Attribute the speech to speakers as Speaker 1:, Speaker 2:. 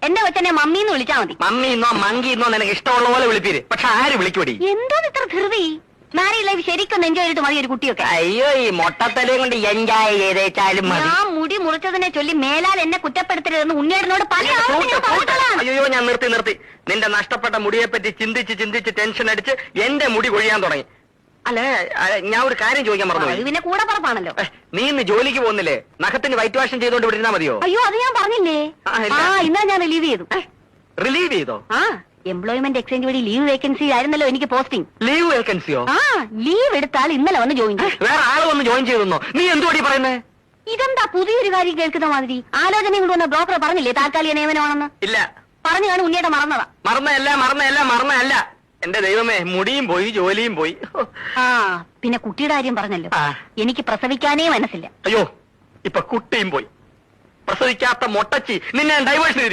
Speaker 1: എന്റെ കൊച്ചനെ മമ്മീന്ന് വിളിച്ചാ മതി.
Speaker 2: മമ്മിന്നോ മങ്കിന്നോ നിനക്ക് ഇഷ്ടമുള്ള പോലെ വിളിപ്പീര്. പക്ഷെ ആര് വിളിക്കൂടി?
Speaker 1: എന്തോ ഇത്ര ധൃതി? മാരീഡ് ലൈഫ് ശരിക്കും എൻജോയ് ചെയ്തിട്ട് മതി ഒരു കുട്ടിയൊക്കെ.
Speaker 2: അയ്യോ, ഈ മൊട്ടത്തലയും കൊണ്ട് എൻജോയ് ചെയ്തേച്ചാലും മതി.
Speaker 1: ഞാൻ മുടി മുറിച്ചതിനെ ചൊല്ലി മേലാൽ എന്നെ കുറ്റപ്പെടുത്തരുതെന്ന് ഉണ്ണിയേടനോട് പല
Speaker 2: അയ്യോ, ഞാൻ നിർത്തി. നിന്റെ നഷ്ടപ്പെട്ട മുടിയെ പറ്റി ചിന്തിച്ച് ടെൻഷൻ അടിച്ച് എന്റെ മുടി കൊഴിയാൻ തുടങ്ങി. അല്ലേ, ഞാൻ ഒരു കാര്യം ചോദിക്കാൻ പറഞ്ഞു.
Speaker 1: പിന്നെ കൂടെ പറപ്പാണല്ലോ.
Speaker 2: നീ ഇന്ന് ജോലിക്ക് പോകുന്നില്ലേ? നഖത്തിന് വൈറ്റ് വാഷ് ചെയ്തോണ്ട് വിട്ടിരുന്നാ മതിയോ?
Speaker 1: അയ്യോ, അത് ഞാൻ പറഞ്ഞില്ലേ. ഇന്നാ ഞാൻ റിലീവ് ചെയ്തു.
Speaker 2: റിലീവ് ചെയ്തോ?
Speaker 1: എംപ്ലോയ്മെന്റ് എക്സ്ചേഞ്ച് വഴി ലീവ് വേക്കൻസി ആയിരുന്നല്ലോ എനിക്ക് പോസ്റ്റിംഗ്.
Speaker 2: ലീവ് വേക്കൻസിയോ?
Speaker 1: ലീവ് എടുത്താൽ ഇന്നലെ വന്ന് ജോയിൻ ചെയ്യും.
Speaker 2: വേറെ ആള് വന്ന് ജോയിൻ ചെയ്തെന്നോ? നീ എന്തുവാടി പറയുന്നേ?
Speaker 1: ഇതെന്താ പുതിയൊരു കാര്യം കേൾക്കുന്ന മാതിരി? ആലോചനയും കൊണ്ട് വന്ന ബ്രോക്കർ പറഞ്ഞില്ലേ താൽക്കാലിക നിയമനമാണെന്ന്?
Speaker 2: ഇല്ല.
Speaker 1: പറഞ്ഞു കാണും ഉണ്ണിയുടെ മറന്നതാ.
Speaker 2: മറന്നല്ല. എന്റെ ദൈവമേ, മുടിയും പോയി, ജോലിയും പോയി.
Speaker 1: പിന്നെ കുട്ടിയുടെ കാര്യം പറഞ്ഞല്ലോ. എനിക്ക് പ്രസവിക്കാനേ മനസ്സില്ല.
Speaker 2: അയ്യോ, ഇപ്പൊ കുട്ടിയും പോയി. പ്രസവിക്കാത്ത മൊട്ടച്ചി, നിന്നെ ഡൈവേഴ്സ് ചെയ്തിരിക്കും.